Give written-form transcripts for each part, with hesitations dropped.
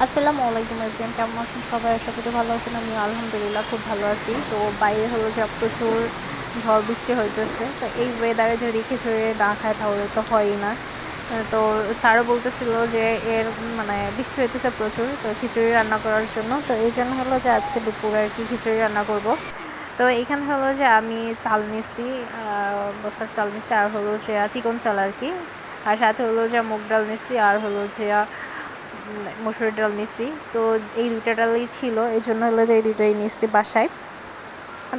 আসসালামু আলাইকুম এভরিওয়ান, কেমন আছেন সবাই? আশা করি ভালো আছেন। আমি আলহামদুলিল্লাহ খুব ভালো আছি। তো বাইরে হলো যে প্রচুর ঝড় বৃষ্টি হইতেছে। তো এই ওয়েদারে যদি খিচুড়ি না খায় তাহলে তো হয়ই না। তো স্যারও বলতেছিল যে এর মানে বৃষ্টি হইতেছে প্রচুর, তো খিচুড়ি রান্না করার জন্য। তো এই জন্য হলো যে আজকে দুপুরে আর কি খিচুড়ি রান্না করব। তো এখানে হলো যে আমি চাল নিচ্ছি, বস্তার চাল নিচ্ছি, আর হলো যে চিকন চাল আর কি। আর সাথে হলো যে মুগ ডাল নিচ্ছি, আর হলো যে মসুর ডাল নিছি। তো এই দুইটা ডালই ছিল, এই জন্য হলো যে এই দুইটাই নিচ্ছি বাসায়।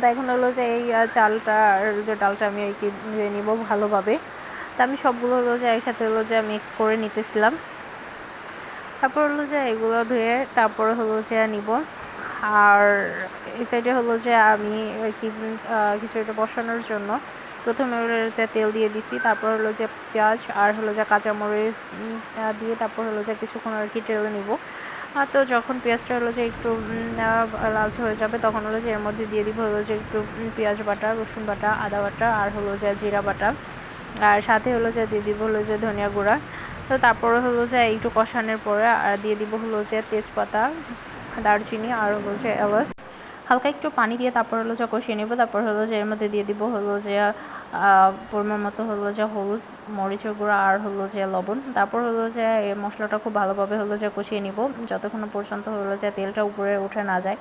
তো এখন হলো যে এই চালটা আর যে ডালটা আমি আর কি ধুয়ে নিব ভালোভাবে। তো আমি সবগুলো হলো যে একসাথে হলো যে মিক্স করে নিতেছিলাম। তারপর হলো যে এগুলো ধুয়ে তারপরে হলো যে নিব। আর এই সাইডে হলো যে আমি আর কি খিচুড়িটা বসানোর জন্য প্রথমে হলো যে তেল দিয়ে দিছি, তারপর হলো যে পেঁয়াজ আর হলো যে কাঁচামরিচ দিয়ে তারপর হলো যে কিছুক্ষণ আর কি টেলে নিব। তো যখন পেঁয়াজটা হলো যে একটু লালচে হয়ে যাবে তখন হলো যে এর মধ্যে দিয়ে দিব হলো যে একটু পেঁয়াজ বাটা, রসুন বাটা, আদা বাটা, আর হলো যে জিরা বাটা, আর সাথে হলো যে দিয়ে দিব হলো যে ধনিয়া গুঁড়া। তো তারপরে হলো যে একটু কষানোর পরে আর দিয়ে দিব হলো যে তেজপাতা, দারচিনি, আর হলো যে এলাচ। হালকা একটু পানি দিয়ে তারপর হলো যে কষিয়ে নেব। তারপর হলো যে এর মধ্যে দিয়ে দিব হলো যে পরিমাণ মতো হলো যে হলুদ, মরিচের গুঁড়া, আর হলো যে লবণ। তারপর হলো যে এই মশলাটা খুব ভালোভাবে হলো যে কষিয়ে নিব যতক্ষণ পর্যন্ত হলো যে তেলটা উপরে উঠে না যায়।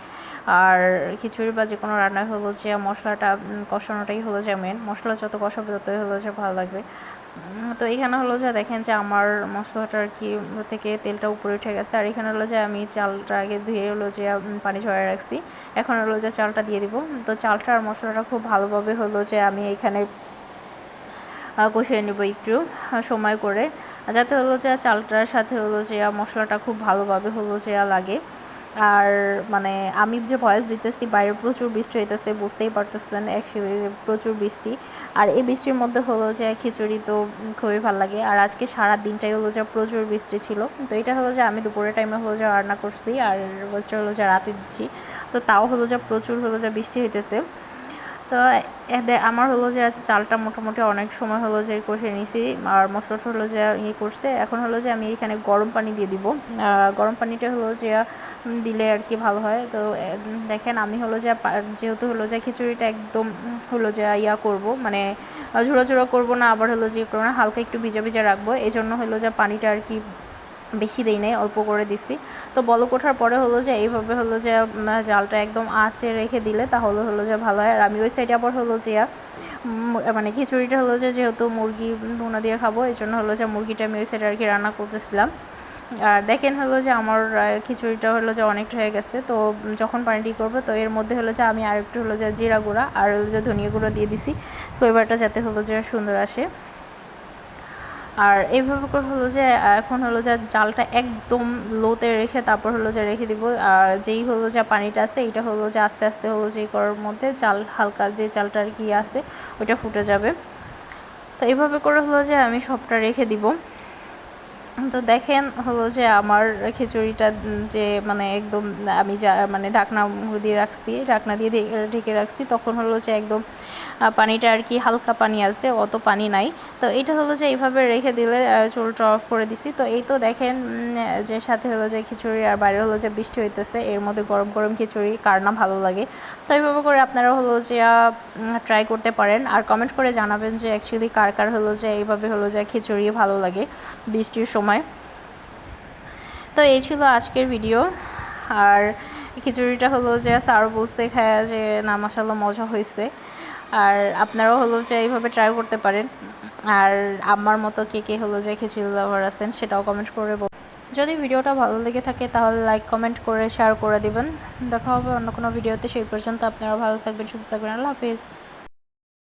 আর খিচুড়ি বা যে কোনো রান্নায় হলো যে মশলাটা কষানোটাই হলো যে মেন। মশলা যত কষাবে ততই হলো যে ভালো লাগবে। তো এখানে হলো যে দেখেন যে আমার মশলাটা আর কি থেকে তেলটা উপরে উঠে গেছে। আর এখানে হলো যে আমি চালটা আগে ধুয়ে হলো যে পানি ঝরায় রাখছি। এখন হলো যে চালটা দিয়ে দিব। তো চালটা আর মশলাটা খুব ভালোভাবে হলো যে আমি এখানে কষিয়ে নেব একটু সময় করে, যাতে হলো যে চালটার সাথে হলো যে মশলাটা খুব ভালোভাবে হলো যে লাগে। আর মানে আমি যে ভয়েস দিতেছি বাইরে প্রচুর বৃষ্টি হইতেছে, বুঝতেই পারতেছেন অ্যাকচুয়ালি প্রচুর বৃষ্টি। আর এই বৃষ্টির মধ্যে হলো যে খিচুড়ি তো খুবই ভালো লাগে। আর আজকে সারা দিনটাই হলো যে প্রচুর বৃষ্টি ছিল। তো এটা হলো যে আমি দুপুরের টাইমে হলো যে রান্না করছি, আর ভয়েসটা হলো যে রাতে দিচ্ছি। তো তাও হলো যে প্রচুর হলো যে বৃষ্টি হইতেছে। তো আমার হলো যে চালটা মোটামুটি অনেক সময় হলো যে কষে নিছি, আর মশলাটা হলো যে করছে। এখন হলো যে আমি এখানে গরম পানি দিয়ে দিব। গরম পানিটা হলো যে দিলে আর কি ভালো হয়। তো দেখেন আমি হলো যে যেহেতু হলো যে খিচুড়িটা একদম হলো যে করব, মানে ঝোড়ো ঝোড়ো করবো না, আবার হলো যে করবো না, হালকা একটু ভিজা ভিজা রাখবো। এই জন্য হলো যে পানিটা আর কি বেশি দেই নাই, অল্প করে দিছি। তো বলক ওঠার পরে হলো যে এইভাবে হলো যে জালটা একদম আঁচে রেখে দিলে তাহলে হলো যে ভালো হয়। আর আমি ওই সাইডে আবার হলো যে মানে খিচুড়িটা হলো যে যেহেতু মুরগি ভুনা দিয়ে খাবো, এই জন্য হলো যে মুরগিটা আমি ওই সাইডে আর কি রান্না করতেছিলাম। আর দেখেন হলো যে আমার খিচুড়িটা হলো যে অনেকটা হয়ে গেছে। তো যখন পানিটি করবো তো এর মধ্যে হলো যে আমি আরেকটু হলো যে জিরা গুঁড়া আর হলো যে ধনিয়া গুঁড়ো দিয়ে দিছি, ফ্লেভারটা যাতে হলো যে সুন্দর আসে। আর এইভাবে করে হলো যে এখন হলো যে জালটা একদম লোতে রেখে তারপর হলো যে রেখে দিব। আর যেই হলো যে পানিটা আসছে এইটা হলো যে আস্তে আস্তে হলো যে করার মধ্যে চাল হালকা যে চালটা আর কি আছে ওইটা ফুটে যাবে। তো এইভাবে করে হলো যে আমি সবটা রেখে দিব। তো দেখেন হলো যে আমার খিচুড়িটা যে মানে একদম আমি যা মানে ঢাকনা দিয়ে রাখছি, ঢাকনা দিয়ে ঢেকে রাখছি, তখন হলো যে একদম পানিটা আর কি হালকা পানি আসছে, অত পানি নাই। তো এটা হলো যে এইভাবে রেখে দিলে চুলটা অফ করে দিছি। তো এই তো দেখেন যে সাথে হলো যে খিচুড়ি, আর বাইরে হলো যে বৃষ্টি হইতেছে, এর মধ্যে গরম গরম খিচুড়ি কার না ভালো লাগে। তো এইভাবে করে আপনারা হলো যে ট্রাই করতে পারেন, আর কমেন্ট করে জানাবেন যে অ্যাকচুয়ালি কার কার হলো যে এইভাবে হলো যে খিচুড়ি ভালো লাগে বৃষ্টির সময়। তো এই ছিল আজকের ভিডিও। আর খিচুড়িটা হলো যে স্যার বলতে খায় যে না মাশাআল্লাহ মজা হয়েছে। আর আপনারাও হলো যে এইভাবে ট্রাই করতে পারেন। আর আমার মতো কে কে হলো যে খিচুড়ি লাভার আছেন সেটাও কমেন্ট করে বলুন। যদি ভিডিওটা ভালো লেগে থাকে তাহলে লাইক কমেন্ট করে শেয়ার করে দিবেন। দেখা হবে অন্য কোনো ভিডিওতে, সেই পর্যন্ত আপনারা ভালো থাকবেন, সুস্থ থাকবেন। আল্লাহ হাফিজ।